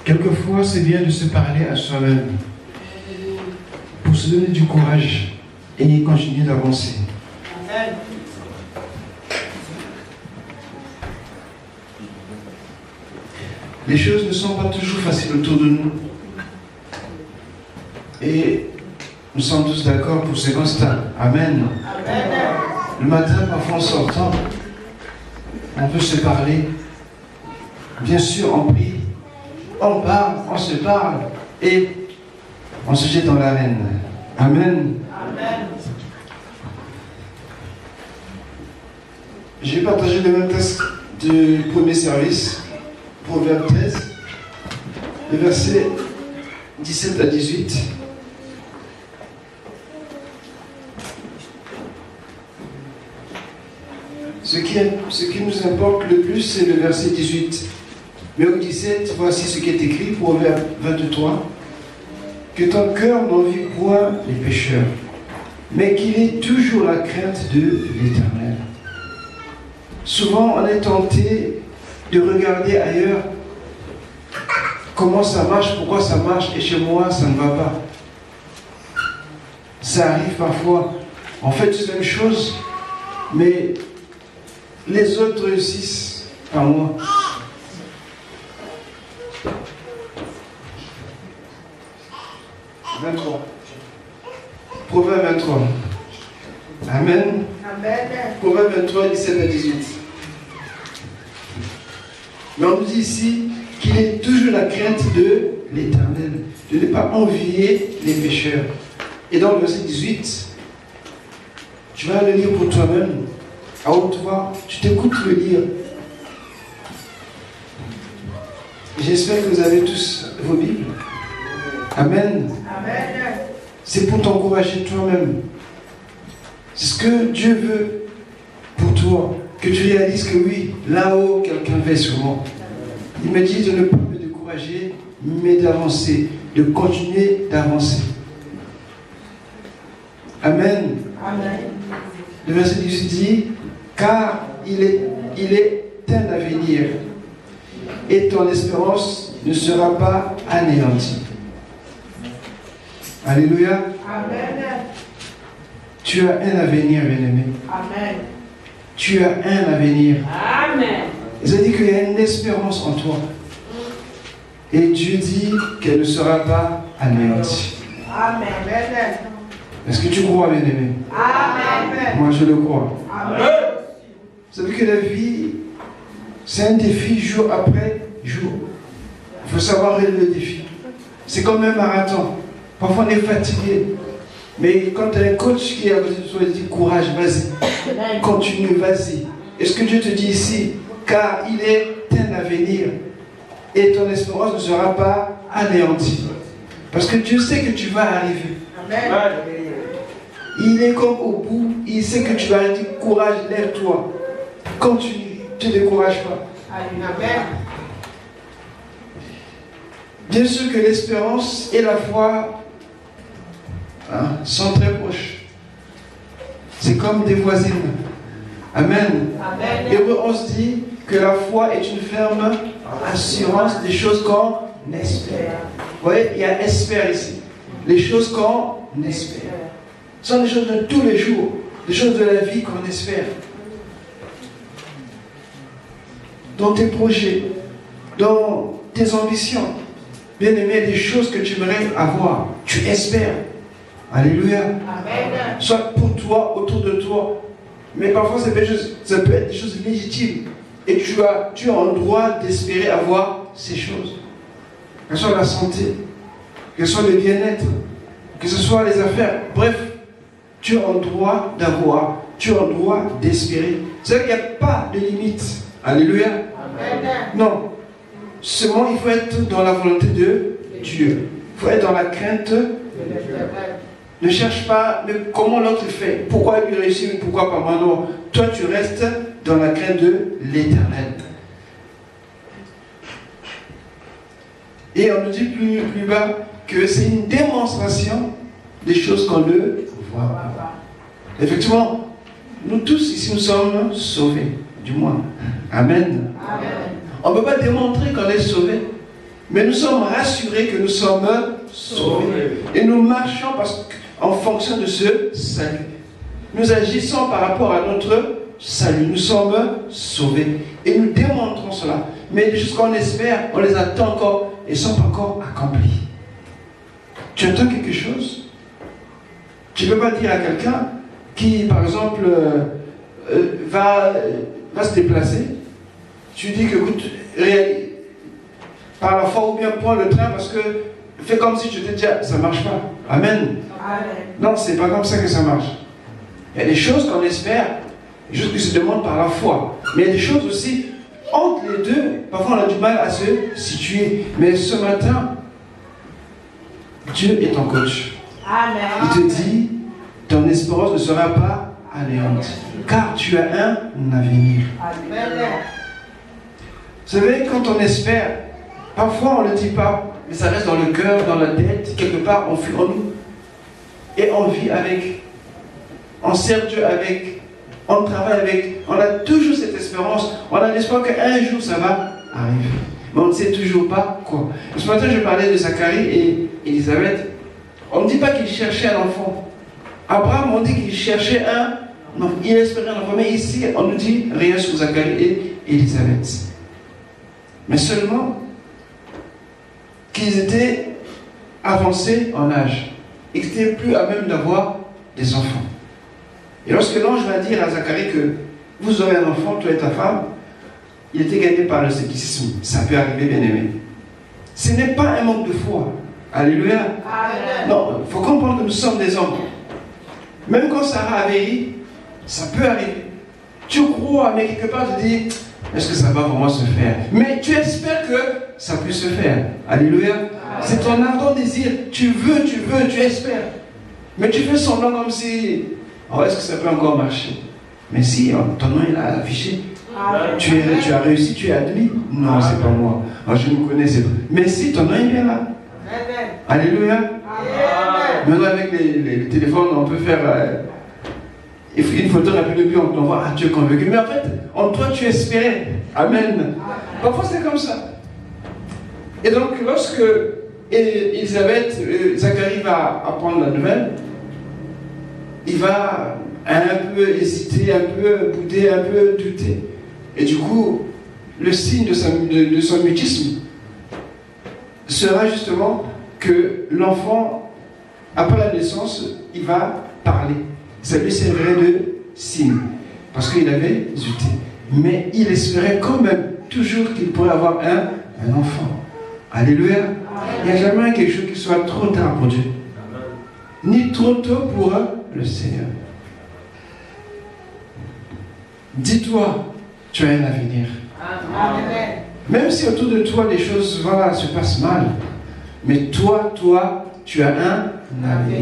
Quelquefois, c'est bien de se parler à soi-même pour se donner du courage et continuer d'avancer. Les choses ne sont pas toujours faciles autour de nous. Et nous sommes tous d'accord pour ce constat. Amen. Amen. Le matin, parfois en sortant, on peut se parler. Bien sûr, on prie, on parle, on se parle et on se jette dans l'arène. Amen. Amen. J'ai partagé le même texte du premier service, Proverbe 13, les versets 17 à 18. Ce qui nous importe le plus, c'est le verset 18. Mais au 17, voici ce qui est écrit, Proverbe 23. Que ton cœur n'envie point les pécheurs, mais qu'il ait toujours la crainte de l'Éternel. Souvent, on est tenté de regarder ailleurs comment ça marche, pourquoi ça marche, et chez moi, ça ne va pas. Ça arrive parfois. On fait la même chose, mais les autres réussissent, pas moi. Proverbe 23. Amen. Amen. Proverbe 23, 17 à 18. Mais on nous dit ici qu'il est toujours la crainte de l'Éternel, de ne pas envier les pécheurs. Et dans le verset 18, tu vas le lire pour toi-même, à haute voix, tu t'écoutes le lire. J'espère que vous avez tous vos Bibles. Amen. Amen. C'est pour t'encourager toi-même. C'est ce que Dieu veut pour toi. Que tu réalises que oui, là-haut, quelqu'un veille sur moi. Il me dit de ne pas me décourager, mais d'avancer, de continuer d'avancer. Amen. Amen. Le verset 18 dit, car il est un avenir, et ton espérance ne sera pas anéantie. Alléluia. Amen. Tu as un avenir, bien-aimé. Amen. Tu as un avenir. Amen. Il a dit qu'il y a une espérance en toi. Et Dieu dit qu'elle ne sera pas anéantie. Amen. Est-ce que tu crois, bien-aimé? Amen. Moi, je le crois. Amen. Vous savez que la vie, c'est un défi jour après jour. Il faut savoir relever le défi. C'est comme un marathon. Parfois, on est fatigué. Mais quand tu as un coach qui est à côté de toi, il dit courage, vas-y. Continue, vas-y. Et ce que Dieu te dit ici, car il est un avenir. Et ton espérance ne sera pas anéantie. Parce que Dieu sait que tu vas arriver. Amen. Il est comme au bout, il sait que tu vas arriver. Courage, lève-toi. Continue, ne te décourage pas. Amen. Bien sûr que l'espérance et la foi sont très proches. C'est comme des voisines. Amen. Amen. Et on se dit que la foi est une ferme assurance des choses qu'on espère. Vous voyez, il y a espère ici. Les choses qu'on espère. Ce sont des choses de tous les jours, des choses de la vie qu'on espère. Dans tes projets, dans tes ambitions, bien aimé, des choses que tu aimerais avoir, tu espères. Alléluia. Amen. Soit pour toi, autour de toi. Mais parfois, ça peut être des choses légitimes. Et tu as un droit d'espérer avoir ces choses. Que ce soit la santé, que ce soit le bien-être, que ce soit les affaires. Bref, tu as un droit d'avoir, tu as un droit d'espérer. C'est-à-dire qu'il n'y a pas de limite. Alléluia. Amen. Non. Seulement, il faut être dans la volonté de Dieu. Il faut être dans la crainte de Dieu. Ne cherche pas, mais comment l'autre fait? Pourquoi lui réussit, mais pourquoi pas moi? Non. Toi, tu restes dans la crainte de l'Éternel. Et on nous dit plus bas que c'est une démonstration des choses qu'on ne voit pas. Effectivement, nous tous ici, nous sommes sauvés, du moins. Amen. Amen. On ne peut pas démontrer qu'on est sauvé. Mais nous sommes rassurés que nous sommes sauvés. Et nous marchons en fonction de ce salut. Nous agissons par rapport à notre salut. Nous sommes sauvés. Et nous démontrons cela. Mais les choses qu'on espère, on les attend encore et ne sont pas encore accomplies. Tu attends quelque chose? Tu ne peux pas dire à quelqu'un qui, par exemple, va se déplacer. Tu dis que, écoute, par la foi ou bien prends le train parce que fais comme si tu te disais, ça ne marche pas. Amen. Amen. Non, c'est pas comme ça que ça marche. Il y a des choses qu'on espère, des choses qui se demandent par la foi. Mais il y a des choses aussi, entre les deux, parfois on a du mal à se situer. Mais ce matin, Dieu est ton coach. Amen. Il te dit, ton espérance ne sera pas anéantie, car tu as un avenir. Amen. Vous savez, quand on espère, parfois on ne le dit pas, mais ça reste dans le cœur, dans la tête, quelque part, on fuit en nous. Et on vit avec, on sert Dieu avec, on travaille avec, on a toujours cette espérance, on a l'espoir qu'un jour ça va arriver. Mais on ne sait toujours pas quoi. Ce matin, je parlais de Zacharie et Élisabeth. On ne dit pas qu'il cherchait un enfant. Abraham, on dit qu'il cherchait il espérait un enfant. Mais ici, on nous dit rien sur Zacharie et Élisabeth. Mais seulement qu'ils étaient avancés en âge et qu'ils n'étaient plus à même d'avoir des enfants. Et lorsque l'ange va dire à Zacharie que vous aurez un enfant, toi et ta femme, il était gagné par le scepticisme. Ça peut arriver, bien aimé. Ce n'est pas un manque de foi. Alléluia. Amen. Non, il faut comprendre que nous sommes des hommes. Même quand Sarah a vieilli, ça peut arriver. Tu crois, mais quelque part tu dis, est-ce que ça va vraiment se faire? Mais tu espères que ça puisse se faire. Alléluia. C'est ton ardent désir. Tu veux, tu espères. Mais tu fais semblant comme si, est-ce que ça peut encore marcher? Mais si, ton nom il a affiché. Tu as réussi, tu es admis. Non, c'est pas moi. Je me connais, c'est pas. Mais si, ton nom il est là. Alléluia. Maintenant avec les téléphones, on peut faire une photo rapide depuis on voit, tu es convaincu. Mais en fait, en toi tu espérais. Amen. Parfois c'est comme ça. Et donc lorsque Zacharie va apprendre la nouvelle, il va un peu hésiter, un peu bouder, un peu douter. Et du coup, le signe de son mutisme sera justement que l'enfant, après la naissance, il va parler. Ça lui servirait de signe, parce qu'il avait hésité. Mais il espérait quand même toujours qu'il pourrait avoir un enfant. Alléluia. Il n'y a jamais quelque chose qui soit trop tard pour Dieu, ni trop tôt pour le Seigneur. Dis-toi, tu as un avenir. Amen. Même si autour de toi les choses se passent mal, mais toi, tu as un avenir.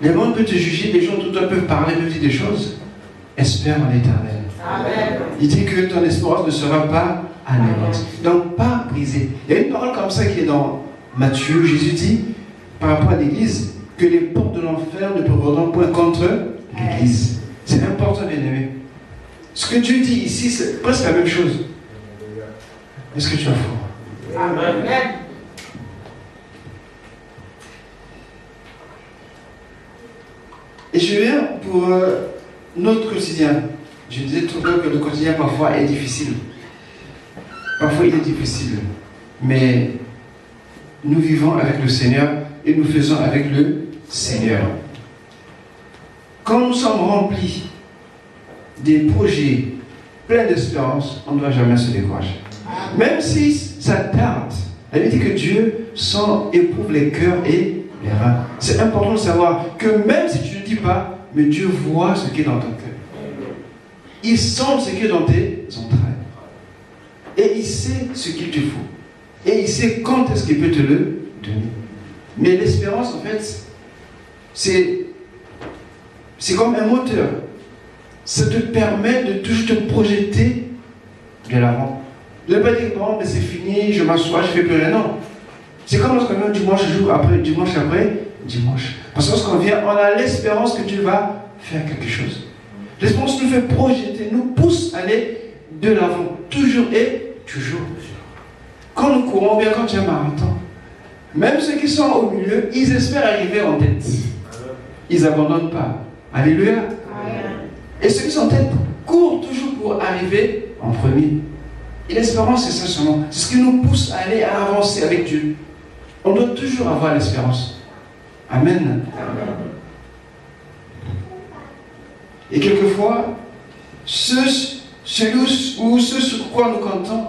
Les monde peut te juger, les gens autour de toi peuvent parler, peuvent dire des choses. Espère en l'Éternel. Amen. Il dit que ton espérance ne sera pas anéantie. Donc, pas brisée. Il y a une parole comme ça qui est dans Matthieu. Jésus dit, par rapport à l'Église, que les portes de l'enfer ne prévaudront point contre l'Église. C'est important, bien aimé. Ce que Dieu dit ici, c'est presque la même chose. Est-ce que tu as foi? Amen. Et je viens pour notre quotidien. Je disais tout à l'heure que le quotidien parfois est difficile. Parfois il est difficile. Mais nous vivons avec le Seigneur et nous faisons avec le Seigneur. Quand nous sommes remplis des projets pleins d'espérance, on ne doit jamais se décourager. Même si ça tarde, la Bible dit que Dieu éprouve les cœurs et les reins. C'est important de savoir que même si tu ne dis pas, mais Dieu voit ce qui est dans ton cœur. Il sent ce qui est dans tes entrailles. Et il sait ce qu'il te faut. Et il sait quand est-ce qu'il peut te le donner. Mais l'espérance, en fait, c'est comme un moteur. Ça te permet de toujours te projeter de l'avant. De ne pas dire, bon, mais c'est fini, je m'assois, je ne fais plus rien. Non. C'est comme lorsqu'on vient dimanche après dimanche. Parce que lorsqu'on vient, on a l'espérance que Dieu va faire quelque chose. L'espérance nous fait projeter, nous pousse à aller de l'avant. Toujours et toujours. Quand nous courons bien, quand tu es un marathon, même ceux qui sont au milieu, ils espèrent arriver en tête. Ils n'abandonnent pas. Alléluia. Et ceux qui sont en tête courent toujours pour arriver en premier. Et l'espérance, c'est ça seulement. C'est ce qui nous pousse à aller à avancer avec Dieu. On doit toujours avoir l'espérance. Amen. Et quelquefois, ce sur quoi nous comptons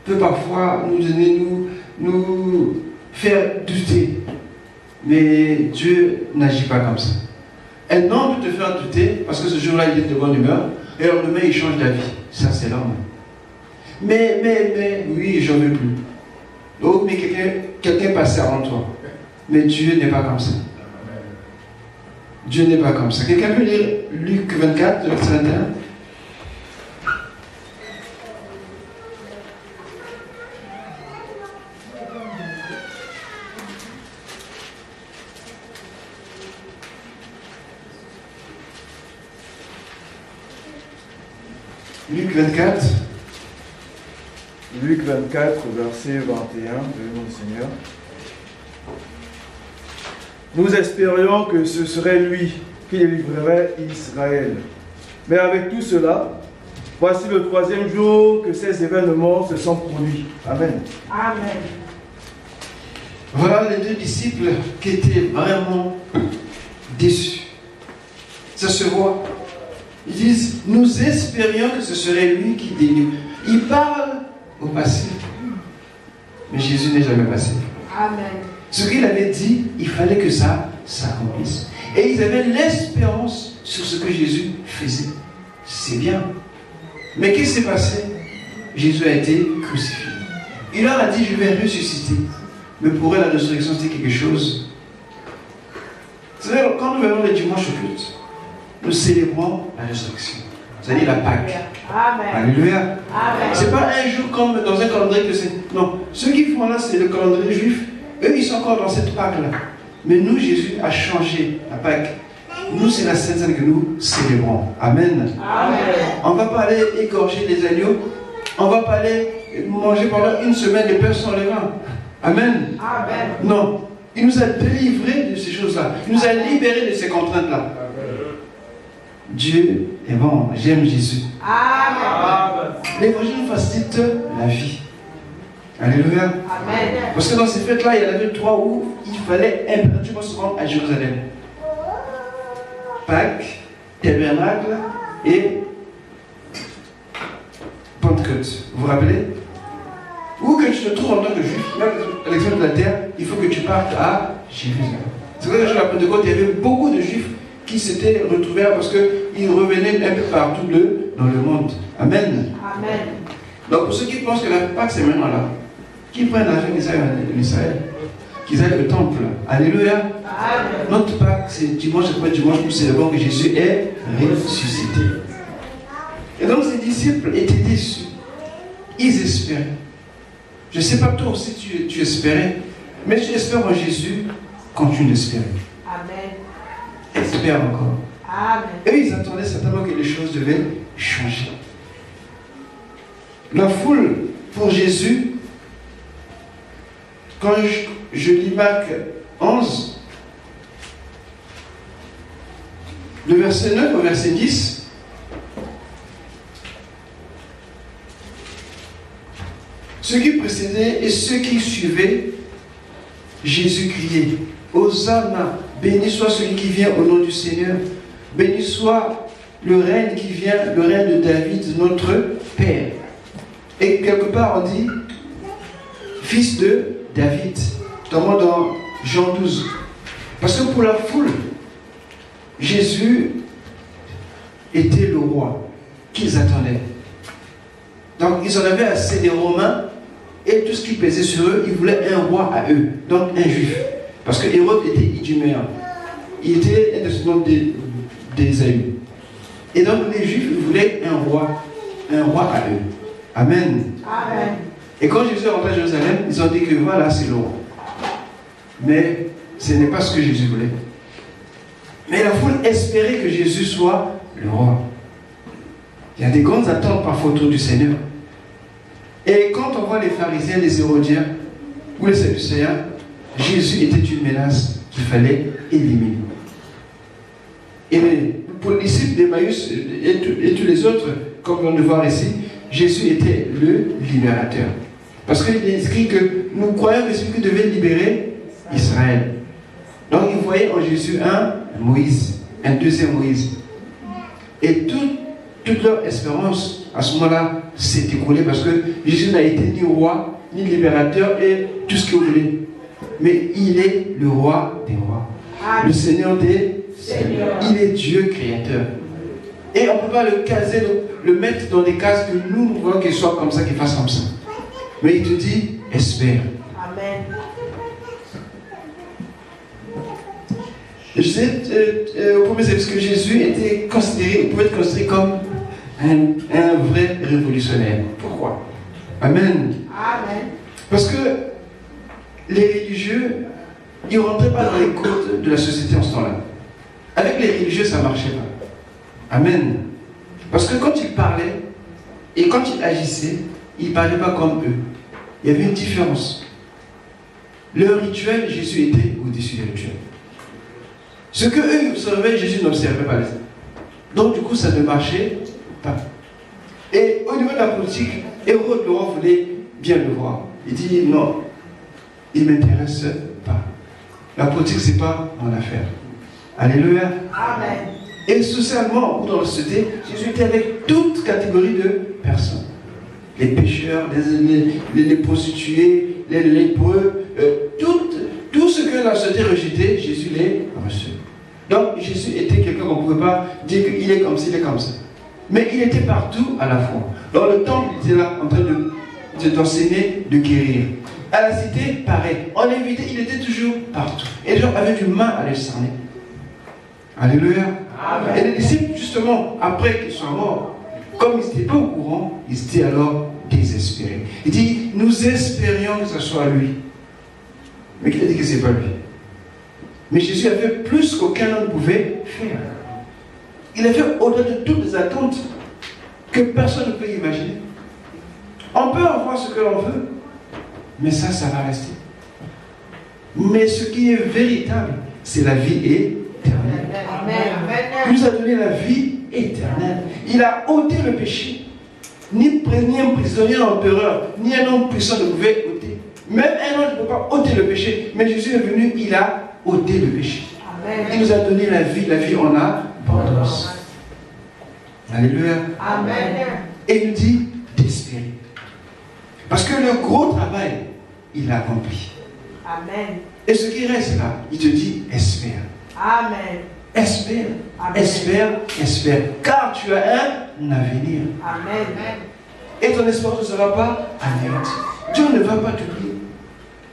peut parfois nous faire douter. Mais Dieu n'agit pas comme ça. Un homme peut te faire douter parce que ce jour-là, il est de bonne humeur et le lendemain, il change d'avis. Ça, c'est l'homme. Mais, oui, j'en veux plus. Oh, mais quelqu'un passait avant toi. Mais Dieu n'est pas comme ça. Dieu n'est pas comme ça. Quelqu'un peut lire Luc 24, verset 21? Luc 24. Luc 24, verset 21, de mon Seigneur. Nous espérions que ce serait lui qui délivrerait Israël. Mais avec tout cela, voici le 3e jour que ces événements se sont produits. Amen. Amen. Voilà les deux disciples qui étaient vraiment déçus. Ça se voit. Ils disent, nous espérions que ce serait lui qui délivre. Ils parlent au passé. Mais Jésus n'est jamais passé. Amen. Ce qu'il avait dit, il fallait que ça s'accomplisse. Et ils avaient l'espérance sur ce que Jésus faisait. C'est bien. Mais qu'est-ce qui s'est passé? Jésus a été crucifié. Il leur a dit, je vais ressusciter. Mais pour eux, la résurrection, c'était quelque chose. Vous savez, quand nous venons le dimanche au culte, nous célébrons la résurrection. C'est-à-dire la Pâque. Amen. Alléluia. Amen. C'est pas un jour comme dans un calendrier que c'est. Non. Ceux qui font là, c'est le calendrier juif. Eux, ils sont encore dans cette Pâque-là. Mais nous, Jésus a changé la Pâque. Nous, c'est la Sainte Seine que nous célébrons. Amen. Amen. On ne va pas aller égorger les agneaux. On ne va pas aller manger pendant une semaine des pains sans levain. Amen. Amen. Non. Il nous a délivrés de ces choses-là. Il nous a libérés de ces contraintes-là. Dieu est bon. J'aime Jésus. Amen. L'évangile nous facilite la vie. Alléluia. Amen. Parce que dans ces fêtes-là, il y en avait 3 où il fallait impérativement se rendre à Jérusalem. Pâques, Tabernacle et Pentecôte. Vous vous rappelez? Où que tu te trouves en tant que juif, même à l'extérieur de la terre, il faut que tu partes à Jérusalem. C'est vrai que sur la Pentecôte, il y avait beaucoup de juifs qui s'étaient retrouvés parce qu'ils revenaient un peu partout dans le monde. Amen. Amen. Donc pour ceux qui pensent que la Pâque c'est maintenant là, qui prennent l'argent d'Israël, qu'ils aillent au temple. Alléluia. Amen. Notre Pâque c'est dimanche après dimanche, nous célébrons que Jésus est ressuscité. Et donc ces disciples étaient déçus. Ils espéraient. Je ne sais pas toi aussi tu espérais, mais tu espères en Jésus, continue d'espérer. Amen. Espère encore. Amen. Et ils attendaient certainement que les choses devaient changer. La foule pour Jésus, quand je lis Marc 11, le verset 9 au verset 10, ceux qui précédaient et ceux qui suivaient, Jésus criait, Hosanna, béni soit celui qui vient au nom du Seigneur, béni soit le règne qui vient, le règne de David, notre Père. Et quelque part on dit, fils de David, notamment dans Jean 12. Parce que pour la foule, Jésus était le roi qu'ils attendaient. Donc ils en avaient assez des Romains et tout ce qui pesait sur eux, ils voulaient un roi à eux, donc un juif. Parce que Hérode était iduméen. Il était un descendant d'Ésaü. Et donc les Juifs voulaient un roi à eux. Amen. Amen. Et quand Jésus est rentré à Jérusalem, ils ont dit que voilà, c'est le roi. Mais ce n'est pas ce que Jésus voulait. Mais la foule espérait que Jésus soit le roi. Il y a des grandes attentes parfois autour du Seigneur. Et quand on voit les pharisiens, les hérodiens ou les sadducéens, Jésus était une menace qu'il fallait éliminer. Et pour les disciples d'Emmaüs et tous les autres, comme on vient de voir ici, Jésus était le libérateur. Parce qu'il est écrit que nous croyons que celui qui devait libérer Israël. Donc ils voyaient en Jésus un Moïse, un deuxième Moïse. Et toute leur espérance à ce moment-là s'est écoulée parce que Jésus n'a été ni roi, ni libérateur et tout ce que vous voulez. Mais il est le roi des rois, le Seigneur des seigneurs. Il est Dieu créateur. Et on ne peut pas le caser, le mettre dans des cases que nous voulons qu'il soit comme ça, qu'il fasse comme ça. Mais il te dit, espère. Amen. Je sais, au premier service que Jésus était considéré, pouvait être considéré comme un vrai révolutionnaire. Pourquoi? Amen. Amen. Parce que les religieux, ils ne rentraient pas dans les codes de la société en ce temps-là. Avec les religieux, ça ne marchait pas. Amen. Parce que quand ils parlaient et quand ils agissaient, ils ne parlaient pas comme eux. Il y avait une différence. Leur rituel, Jésus était au-dessus des rituels. Ce que eux observaient, Jésus n'observait pas les autres. Donc du coup, ça ne marchait pas. Et au niveau de la politique, Hérode le roi voulait bien le voir. Il dit non, il ne m'intéresse pas. La politique, ce n'est pas mon affaire. Alléluia. Amen. Et socialement, ou dans la société, Jésus était avec toute catégorie de personnes. Les pécheurs, les prostituées, les lépreux, tout ce que la société rejetait, Jésus les reçut. Donc Jésus était quelqu'un qu'on ne pouvait pas dire qu'il est comme ci, il est comme ça. Mais il était partout à la fois. Dans le temple, il était là en train d'enseigner, de guérir. À la cité, pareil. En invité, il était toujours partout. Et les gens avaient du mal à le cerner. Alléluia. Amen. Et les disciples, justement, après qu'ils soient morts, comme ils n'étaient pas au courant, ils étaient alors désespérés. Il dit, nous espérions que ce soit lui. Mais qu'il a dit que ce n'est pas lui. Mais Jésus a fait plus qu'aucun homme pouvait faire. Il a fait au-delà de toutes les attentes que personne ne peut imaginer. On peut avoir ce que l'on veut, mais ça va rester. Mais ce qui est véritable, c'est la vie éternelle. Il nous a donné la vie éternelle. Il a ôté le péché. Ni un prisonnier empereur, ni un homme puissant ne pouvait ôter. Même un homme ne peut pas ôter le péché. Mais Jésus est venu, il a ôté le péché. Amen. Il nous a donné la vie en abondance. Alléluia. Amen. Et il nous dit d'espérer. Parce que le gros travail, il l'a accompli. Amen. Et ce qui reste là, il te dit espère. Amen. Espère, amen. Espère, car tu as un avenir. Amen. Et ton espérance ne sera pas anéantie. Dieu ne va pas t'oublier.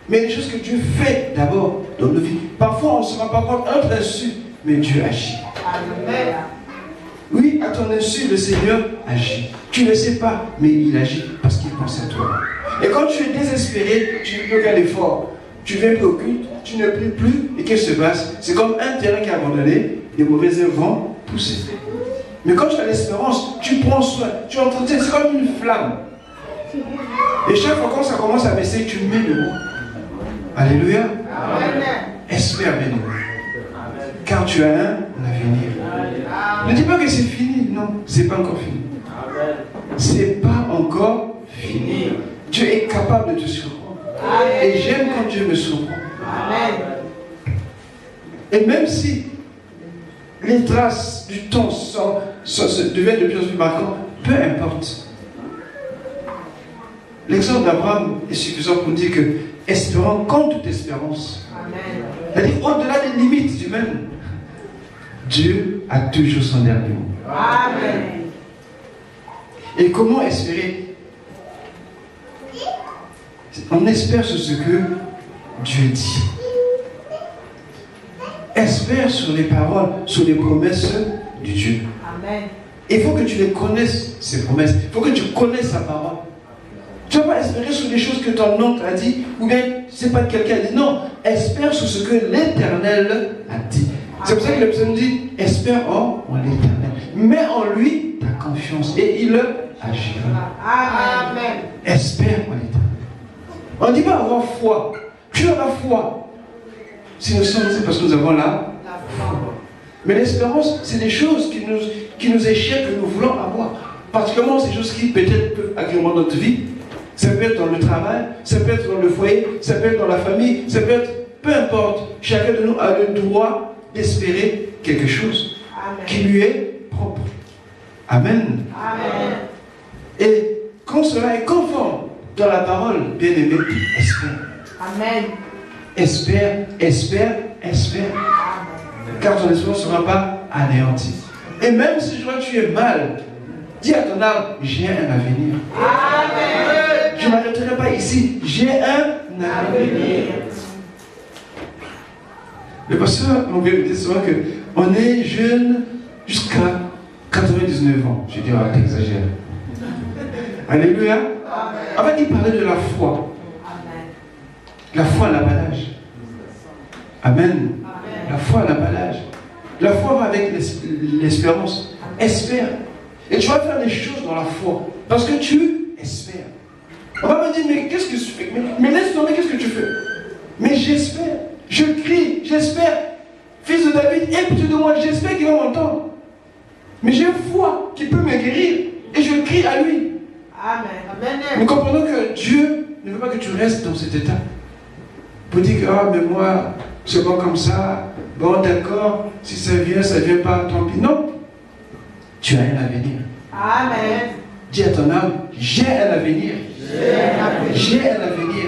Mais les choses que Dieu fait d'abord dans nos vies, parfois on ne se rend pas compte à notre insu, mais Dieu agit. Amen. Oui, à ton insu, le Seigneur agit. Tu ne le sais pas, mais il agit parce qu'il pense à toi. Et quand tu es désespéré, tu ne fais aucun effort. Tu viens plus au culte, tu ne pries plus, et qu'est-ce qui se passe? C'est comme un terrain qui est abandonné, les mauvais herbes vont pousser. Mais quand tu as l'espérance, tu prends soin, tu entretiens, c'est comme une flamme. Et chaque fois quand ça commence à baisser, tu mets le mot. Alléluia. Amen. Espère, béni. Car tu as un avenir. Ne dis pas que c'est fini, non, c'est pas encore fini. C'est pas encore fini. Dieu est capable de te surprendre. Et j'aime quand Dieu me surprend. Et même si les traces du temps deviennent de plus en plus marquantes, peu importe. L'exemple d'Abraham est suffisant pour dire que espérons contre toute espérance. C'est-à-dire au-delà des limites humaines, Dieu a toujours son dernier mot. Amen. Et comment espérer? On espère sur ce que Dieu dit. Espère sur les paroles, sur les promesses de Dieu. Amen. Il faut que tu les connaisses, ces promesses. Il faut que tu connaisses sa parole. Tu ne vas pas espérer sur des choses que ton oncle a dit, ou bien, c'est pas quelqu'un a dit. Non, espère sur ce que l'Éternel a dit. C'est pour ça que le psaume dit, espère en l'Éternel. Mets en lui ta confiance et il agira. Amen. Espère en l'éternel. On ne dit pas avoir foi. Tu as la foi. Si nous sommes, c'est parce que nous avons la foi. Mais l'espérance, c'est des choses qui nous échappent, que nous voulons avoir. Particulièrement ces choses qui peut-être peuvent agrémenter notre vie. Ça peut être dans le travail, ça peut être dans le foyer, ça peut être dans la famille, ça peut être, peu importe. Chacun de nous a le droit d'espérer quelque chose qui lui est propre. Amen. Amen. Et quand cela est conforme dans la parole, bien aimé, espère. Amen. Espère, espère, espère. Car ton espérance ne sera pas anéantie. Et même si tu es mal, dis à ton âme, j'ai un avenir. Amen. Je ne m'arrêterai pas ici, j'ai un avenir. Le pasteur m'a dit souvent qu'on est jeune jusqu'à 99 ans. Je dis, ah, t'exagères. Alléluia. En fait, il parlait de la foi. La foi n'a pas d'âge. Amen. La foi n'a pas d'âge. La foi va avec l'espérance. Espère. Et tu vas faire des choses dans la foi. Parce que tu espères. On va me dire, mais qu'est-ce que tu fais? Mais laisse tomber, qu'est-ce que tu fais? Mais j'espère. Je crie, j'espère. Fils de David, aie pitié de moi, j'espère qu'il va m'entendre. Mais j'ai foi qui peut me guérir. Et je crie à lui. Amen. Nous comprenons que Dieu ne veut pas que tu restes dans cet état. Pour dire que, ah, mais moi, c'est bon comme ça. Bon, d'accord, si ça vient pas, tant pis. Non. Tu as un avenir. Amen. Dis à ton âme, j'ai un avenir. J'ai un avenir.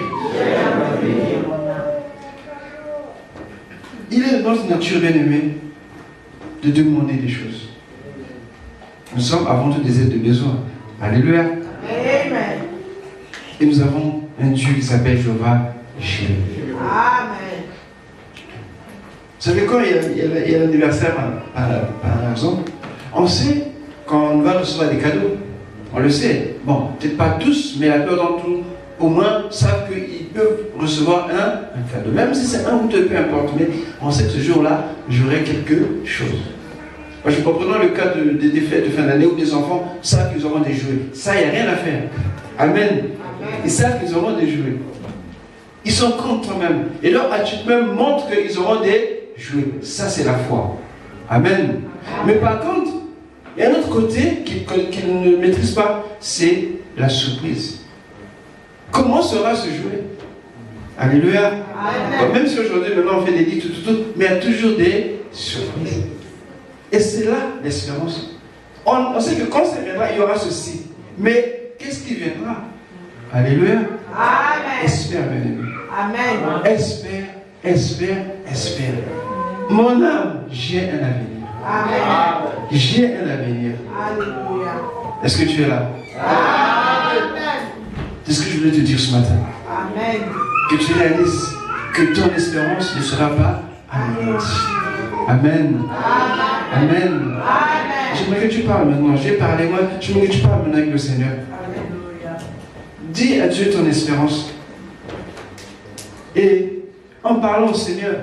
Il est dans notre nature bien-aimée de demander des choses. Nous sommes avant tout des êtres de besoin. Alléluia. Amen. Et nous avons un Dieu qui s'appelle Jéhovah Jireh. Amen. Vous savez, quand il y a l'anniversaire, par exemple, on sait quand on va recevoir des cadeaux. On le sait. Bon, peut-être pas tous, mais la plupart d'entre nous, au moins, savent qu'ils peuvent recevoir un cadeau. Même si c'est un ou deux, peu importe. Mais on sait que ce jour-là, j'aurai quelque chose. Moi, je comprends le cas des fêtes de fin d'année où des enfants savent qu'ils auront des jouets. Ça, il n'y a rien à faire. Amen. Ils savent qu'ils auront des jouets. Ils sont contents même. Et leur attitude même montre qu'ils auront des jouets. Ça, c'est la foi. Amen. Mais par contre, il y a un autre côté qu'ils ne maîtrisent pas, c'est la surprise. Comment sera ce jouet? Alléluia. Amen. Même si aujourd'hui, maintenant, on fait des lits, tout, mais il y a toujours des surprises. Et c'est là l'espérance. On sait que quand ça viendra, il y aura ceci. Mais qu'est-ce qui viendra? Alléluia. Amen. Espère, bien aimé. Amen. Espère, espère, espère. Mon âme, j'ai un avenir. Amen. J'ai un avenir. Alléluia. Est-ce que tu es là? Amen. C'est ce que je voulais te dire ce matin. Amen. Que tu réalises que ton espérance ne sera pas anéantie. Amen. Amen. J'aimerais que tu parles maintenant. J'ai parlé, moi. J'aimerais que tu parles maintenant avec le Seigneur. Alléluia. Dis à Dieu ton espérance. Et en parlant au Seigneur,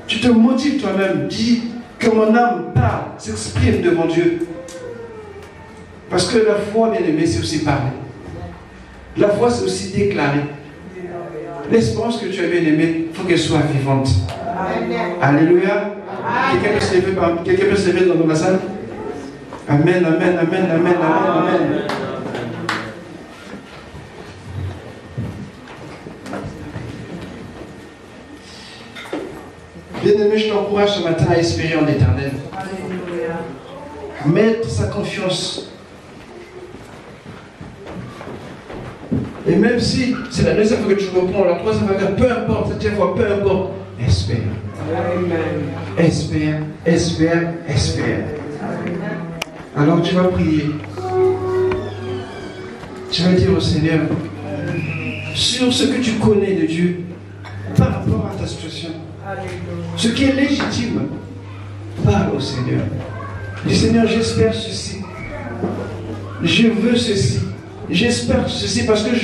tu te motives toi-même. Dis que mon âme parle, s'exprime devant Dieu. Parce que la foi, bien aimé, c'est aussi parler. La foi, c'est aussi déclarer. L'espérance que tu as bien aimée, il faut qu'elle soit vivante. Amen. Alléluia. Quelqu'un peut se lever dans la salle? Amen, amen, amen, amen, amen, amen. Bien-aimé, je t'encourage ce matin à espérer en l'Éternel. Alléluia. Mettre sa confiance. Et même si c'est la deuxième fois que tu reprends, la troisième fois, peu importe, la septième fois, peu importe, espère. Amen. Espère, espère, espère. Alors tu vas prier. Tu vas dire au Seigneur, sur ce que tu connais de Dieu, par rapport à ta situation, ce qui est légitime, parle au Seigneur. Dis Seigneur, j'espère ceci. Je veux ceci. J'espère ceci parce que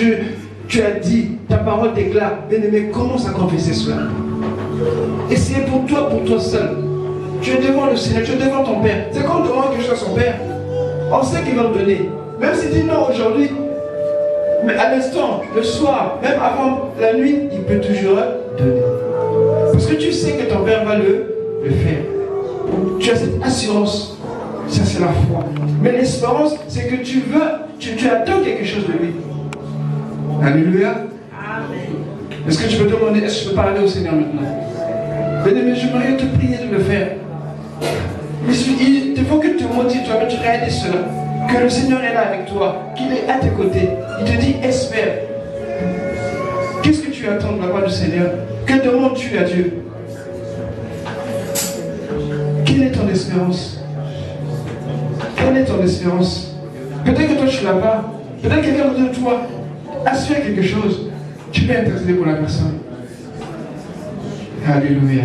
tu as dit, ta parole déclare, bien-aimé, commence à confesser cela. Et c'est pour toi seul. Tu es devant le Seigneur, tu es devant ton Père. C'est quand on demande quelque chose à son Père, on sait qu'il va le donner. Même si tu dis non aujourd'hui, mais à l'instant, le soir, même avant la nuit, il peut toujours donner. Parce que tu sais que ton Père va le faire. Tu as cette assurance. Ça, c'est la foi. Mais l'espérance, c'est que tu attends quelque chose de lui. Alléluia. Amen. Est-ce que tu peux demander, est-ce que je peux parler au Seigneur maintenant? Bien-aimé, j'aimerais te prier de le faire. Il faut que tu te motives toi-même, tu réalises cela. Que le Seigneur est là avec toi, qu'il est à tes côtés. Il te dit, espère. Qu'est-ce que tu attends de la part du Seigneur? Que demandes-tu à Dieu? Quelle est ton espérance? Quelle est ton espérance? Peut-être que toi tu l'as pas. Peut-être que quelqu'un autour de toi aspire quelque chose. Tu peux intercéder pour la personne. Alléluia.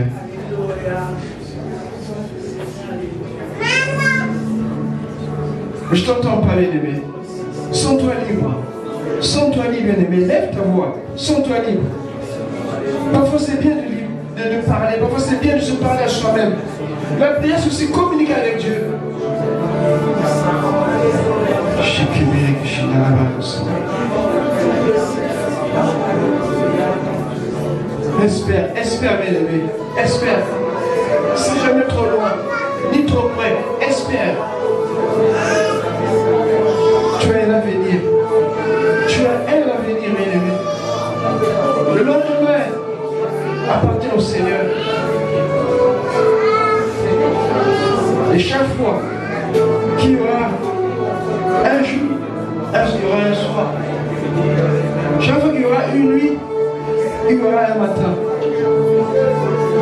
Je t'entends pas, bien-aimé. Sens-toi libre. Sens-toi libre, bien-aimé. Lève ta voix. Sens-toi libre. Parfois c'est bien de parler. Parfois c'est bien de se parler à soi-même. La prière, c'est aussi communiquer avec Dieu. Espère, espère, bien-aimé. Espère. C'est jamais trop loin, ni trop près. Espère. Tu as un avenir. Tu as un avenir, bien-aimé. Le lendemain appartient au Seigneur. Et chaque fois qu'il y aura un jour, il y aura un soir. Chaque fois qu'il y aura une nuit, il y aura un matin.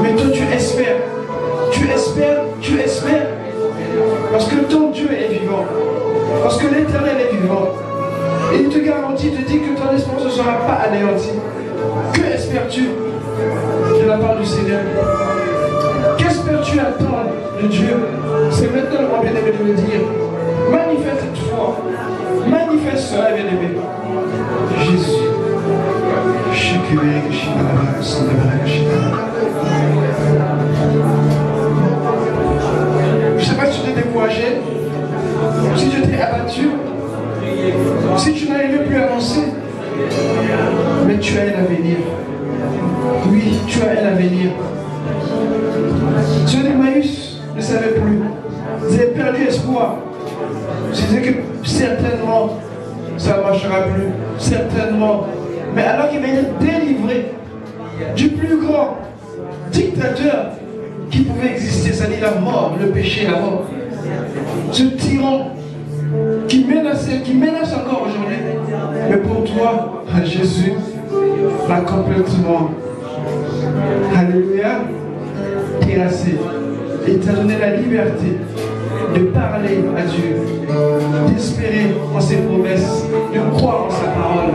Mais toi tu espères. Tu espères, tu espères. Parce que ton Dieu est vivant. Parce que l'Éternel est vivant. Et il te garantit, il te dit que ton espérance ne sera pas anéantie. Que espères-tu de la part du Seigneur? Qu'espères-tu attendre de Dieu? C'est maintenant le moment, bien-aimé, de le dire. Manifeste cette foi. Manifeste cela, bien-aimé. Jésus. Je ne sais pas si tu t'es découragé, si tu t'es abattu, si tu n'arrivais plus à avancer, mais tu as un avenir. Oui, tu as un avenir. Ceux d'Emmaüs ne savaient plus. Ils avaient perdu espoir. Ils disaient que certainement, ça ne marchera plus. Certainement. Mais alors qu'il va être délivré du plus grand dictateur qui pouvait exister, c'est-à-dire la mort, le péché, la mort. Ce tyran qui menace encore aujourd'hui. Mais pour toi, Jésus l'a complètement, alléluia, terrassé. Et t'a donné la liberté de parler à Dieu, d'espérer en ses promesses, de croire en sa parole.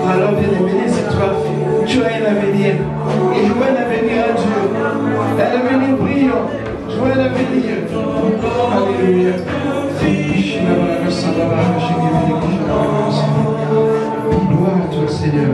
Alors, bien-aimé, c'est toi. Tu as un avenir. Et je vois un avenir à Dieu. Un avenir brillant. Je vois un avenir. Alléluia. Gloire à toi, Seigneur.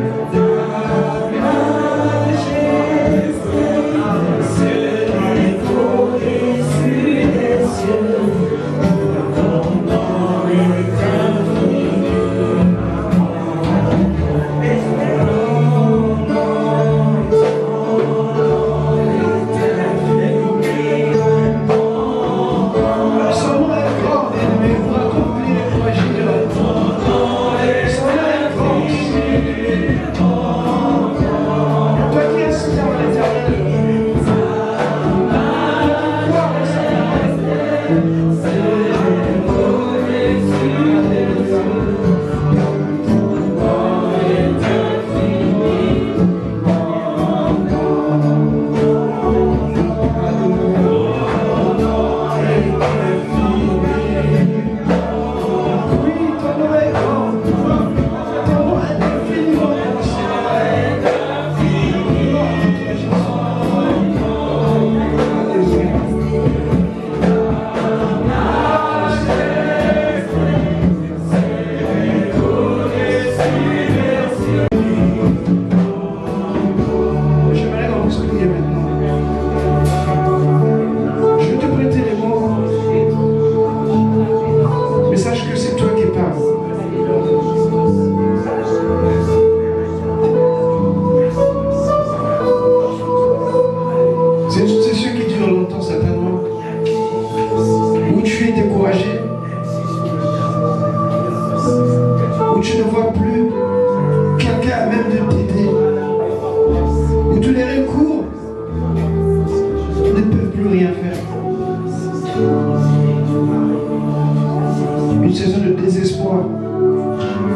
Son nom est grand. tu ne vois plus quelqu'un à même de t'aider, où tous les recours ne peuvent plus rien faire. Une saison de désespoir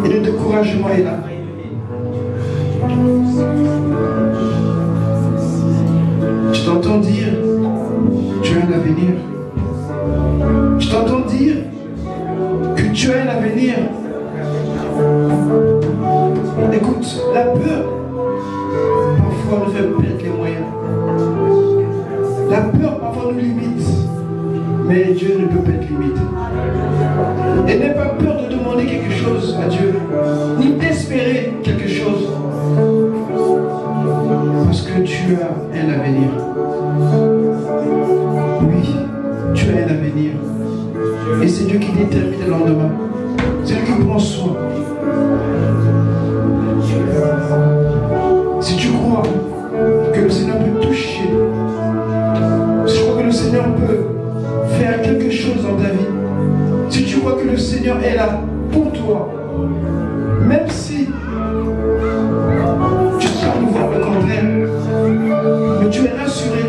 et de découragement est là. Tu t'entends dire, tu as un avenir. Tu t'entends dire que tu as un avenir. Écoute, la peur parfois nous fait perdre les moyens. La peur parfois nous limite. Mais Dieu ne peut pas être limité. Et n'aie pas peur de demander quelque chose à Dieu, ni d'espérer quelque chose. Parce que tu as un avenir. Oui, tu as un avenir. Et c'est Dieu qui détermine le lendemain. C'est lui qui prend soin. Si tu crois que le Seigneur peut toucher, si tu crois que le Seigneur peut faire quelque chose dans ta vie, si tu crois que le Seigneur est là pour toi, même si tu sembles voir le contraire, mais tu es rassuré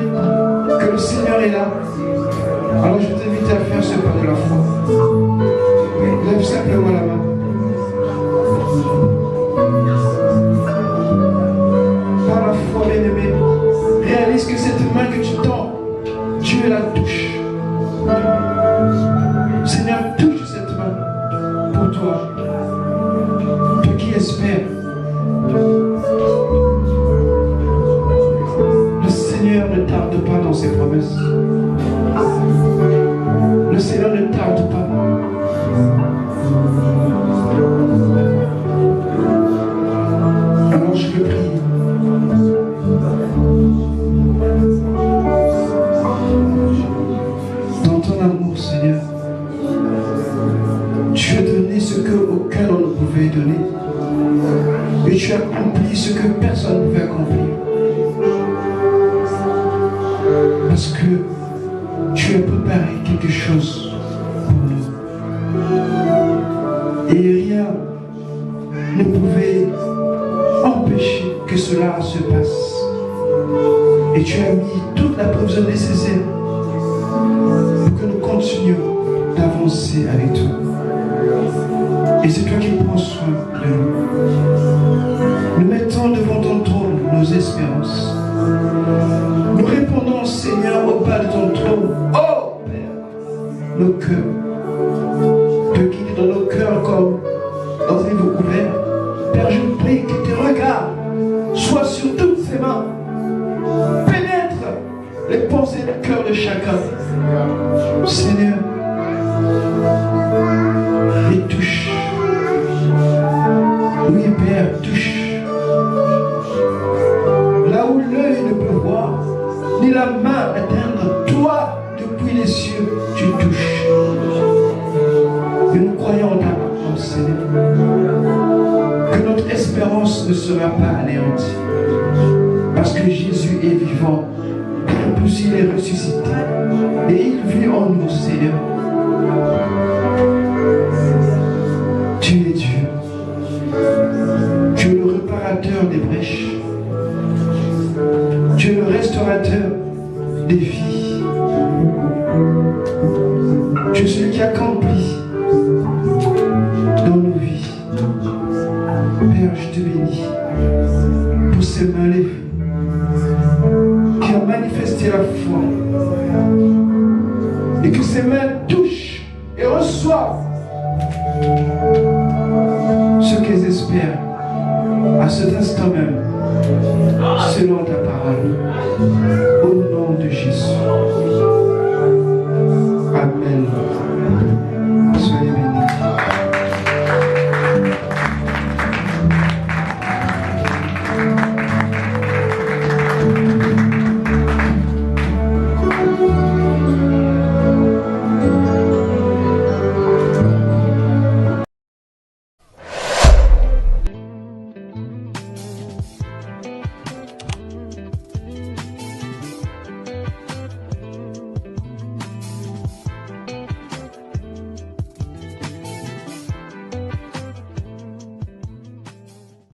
que le Seigneur est là, alors je t'invite à faire ce pas de la foi. Lève simplement la main. Par la foi, bien-aimé, réalise que cette main que tu tends, Dieu la touche. Seigneur, touche cette main pour toi. Toi qui espères. Le Seigneur ne tarde pas dans ses promesses. Le Seigneur ne tarde pas. Alors je veux prier. Dans ton amour, Seigneur, tu as donné ce qu'aucun homme ne pouvait donner. Et tu as accompli ce que personne ne pouvait accomplir. Parce que tu as préparé quelque chose pour nous. Et rien ne pouvait empêcher que cela se passe. Et tu as mis toute la provision nécessaire pour que nous continuions d'avancer avec toi. Et c'est toi qui prends soin de nous. Nous mettons devant ton trône nos espérances. Nous répondons, Seigneur, au pas de ton trône. Oh Père, nos cœurs. Te guider dans nos cœurs comme dans un livre ouvert. Père, je prie que tes regards soient sur toutes ces mains. Pénètre les pensées du cœur de chacun. Seigneur, et touche. Oui, Père, touche. Là où l'œil ne peut voir, ni la main atteindre, toi, depuis les cieux, tu touches. Et nous croyons en ta parole, Seigneur, que notre espérance ne sera pas anéantie. Parce que Jésus est vivant, bien plus il est ressuscité. Et il vit en nous, Seigneur. Tu es Dieu. Tu es le réparateur des brèches. Tu es le restaurateur des vies. Tu es celui qui accomplit dans nos vies. Père, je te bénis pour ces mains levées qui ont manifesté la foi. Et que ces mains touchent et reçoivent ce qu'elles espèrent à cet instant même, selon ta parole.